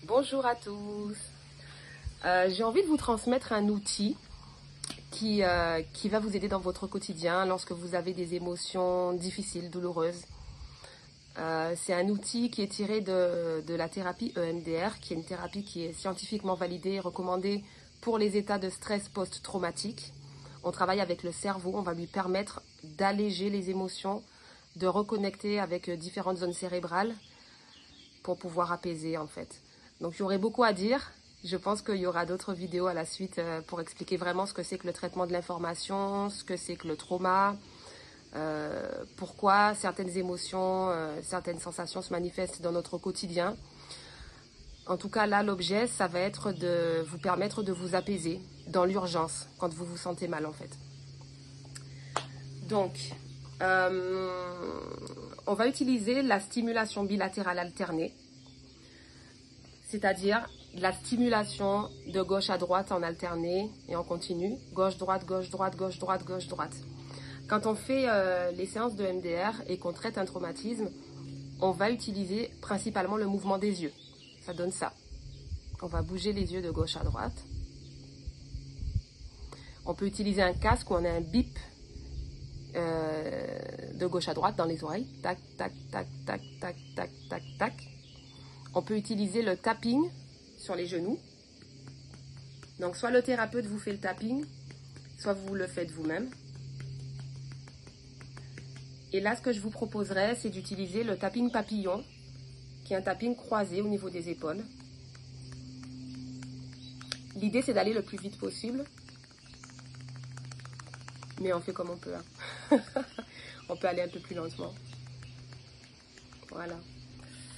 Bonjour à tous. J'ai envie de vous transmettre un outil qui va vous aider dans votre quotidien lorsque vous avez des émotions difficiles, douloureuses. C'est un outil qui est tiré de la thérapie EMDR, qui est une thérapie qui est scientifiquement validée et recommandée pour les états de stress post-traumatique. On travaille avec le cerveau, on va lui permettre d'alléger les émotions, de reconnecter avec différentes zones cérébrales pour pouvoir apaiser en fait. Donc il y aurait beaucoup à dire. Je pense qu'il y aura d'autres vidéos à la suite pour expliquer vraiment ce que c'est que le traitement de l'information, ce que c'est que le trauma, pourquoi certaines émotions, certaines sensations se manifestent dans notre quotidien. En tout cas, là, l'objet, ça va être de vous permettre de vous apaiser dans l'urgence, quand vous vous sentez mal en fait. Donc, on va utiliser la stimulation bilatérale alternée. C'est-à-dire la stimulation de gauche à droite en alterné et en continu. Gauche-droite, gauche-droite, gauche-droite, gauche-droite. Quand on fait les séances de MDR et qu'on traite un traumatisme, on va utiliser principalement le mouvement des yeux. Ça donne ça. On va bouger les yeux de gauche à droite. On peut utiliser un casque où on a un bip de gauche à droite dans les oreilles. Tac, tac, tac, tac, tac, tac, tac, tac. On peut utiliser le tapping sur les genoux. Donc, soit le thérapeute vous fait le tapping, soit vous le faites vous-même. Et là, ce que je vous proposerais, c'est d'utiliser le tapping papillon, qui est un tapping croisé au niveau des épaules. L'idée, c'est d'aller le plus vite possible. Mais on fait comme on peut. Hein. On peut aller un peu plus lentement. Voilà.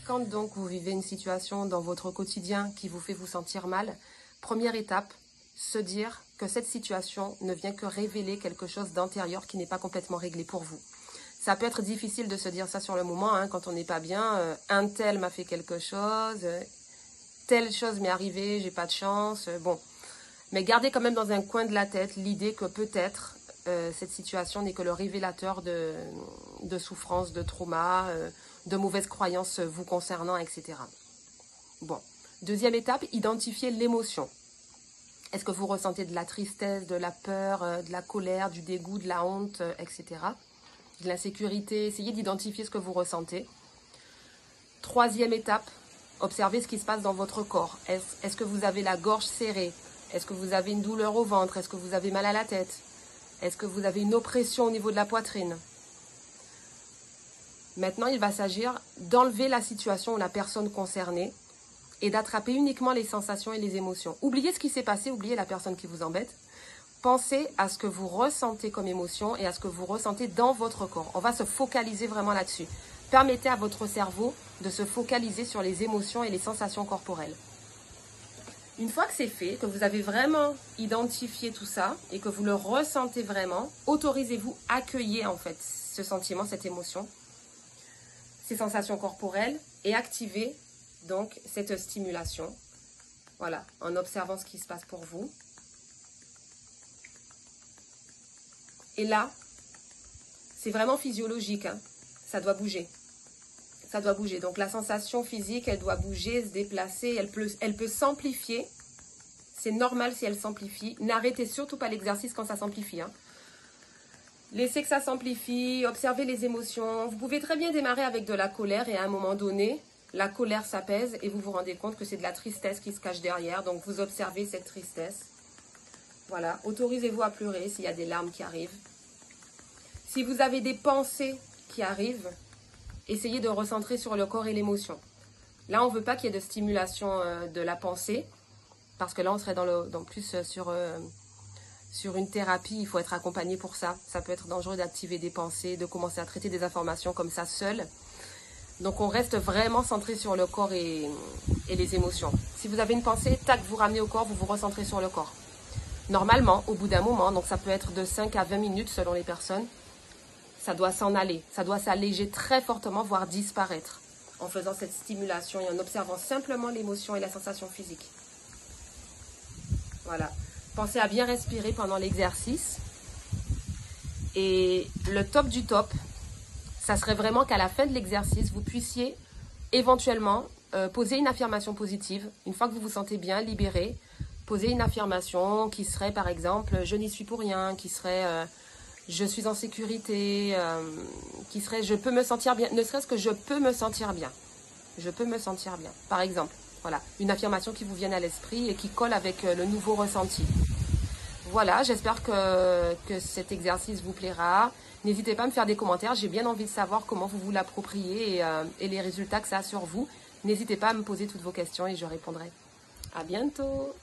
Quand donc vous vivez une situation dans votre quotidien qui vous fait vous sentir mal, première étape, se dire que cette situation ne vient que révéler quelque chose d'antérieur qui n'est pas complètement réglé pour vous. Ça peut être difficile de se dire ça sur le moment, hein, quand on n'est pas bien. Un tel m'a fait quelque chose, telle chose m'est arrivée, j'ai pas de chance. Bon, mais gardez quand même dans un coin de la tête l'idée que peut-être cette situation n'est que le révélateur de souffrance, de trauma, de mauvaises croyances vous concernant, etc. Bon, deuxième étape, identifier l'émotion. Est-ce que vous ressentez de la tristesse, de la peur, de la colère, du dégoût, de la honte, etc. De l'insécurité, essayez d'identifier ce que vous ressentez. Troisième étape, observez ce qui se passe dans votre corps. Est-ce que vous avez la gorge serrée? Est-ce que vous avez une douleur au ventre? Est-ce que vous avez mal à la tête? Est-ce que vous avez une oppression au niveau de la poitrine? Maintenant, il va s'agir d'enlever la situation ou la personne concernée et d'attraper uniquement les sensations et les émotions. Oubliez ce qui s'est passé, oubliez la personne qui vous embête. Pensez à ce que vous ressentez comme émotion et à ce que vous ressentez dans votre corps. On va se focaliser vraiment là-dessus. Permettez à votre cerveau de se focaliser sur les émotions et les sensations corporelles. Une fois que c'est fait, que vous avez vraiment identifié tout ça et que vous le ressentez vraiment, autorisez-vous à accueillir en fait ce sentiment, cette émotion, ces sensations corporelles et activez donc cette stimulation. Voilà, en observant ce qui se passe pour vous. Et là, c'est vraiment physiologique, hein. Ça doit bouger. Ça doit bouger. Donc la sensation physique, elle doit bouger, se déplacer, elle peut s'amplifier. C'est normal si elle s'amplifie. N'arrêtez surtout pas l'exercice quand ça s'amplifie, hein. Laissez que ça s'amplifie, observez les émotions. Vous pouvez très bien démarrer avec de la colère et à un moment donné, la colère s'apaise et vous vous rendez compte que c'est de la tristesse qui se cache derrière. Donc vous observez cette tristesse. Voilà, autorisez-vous à pleurer s'il y a des larmes qui arrivent. Si vous avez des pensées qui arrivent, essayez de recentrer sur le corps et l'émotion. Là, on ne veut pas qu'il y ait de stimulation de la pensée, parce que là, on serait plus sur une thérapie. Il faut être accompagné pour ça. Ça peut être dangereux d'activer des pensées, de commencer à traiter des informations comme ça seul. Donc, on reste vraiment centré sur le corps et les émotions. Si vous avez une pensée, tac, vous ramenez au corps, vous vous recentrez sur le corps. Normalement, au bout d'un moment, donc ça peut être de 5 à 20 minutes selon les personnes, ça doit s'en aller, ça doit s'alléger très fortement, voire disparaître, en faisant cette stimulation et en observant simplement l'émotion et la sensation physique. Voilà. Pensez à bien respirer pendant l'exercice. Et le top du top, ça serait vraiment qu'à la fin de l'exercice, vous puissiez éventuellement posez une affirmation positive. Une fois que vous vous sentez bien, libéré, posez une affirmation qui serait par exemple « je n'y suis pour rien », qui serait je suis en sécurité », qui serait « je peux me sentir bien », ne serait-ce que « je peux me sentir bien ». Je peux me sentir bien, par exemple. Voilà, une affirmation qui vous vienne à l'esprit et qui colle avec le nouveau ressenti. Voilà, j'espère que cet exercice vous plaira. N'hésitez pas à me faire des commentaires, j'ai bien envie de savoir comment vous vous l'appropriez et les résultats que ça a sur vous. N'hésitez pas à me poser toutes vos questions et je répondrai. À bientôt!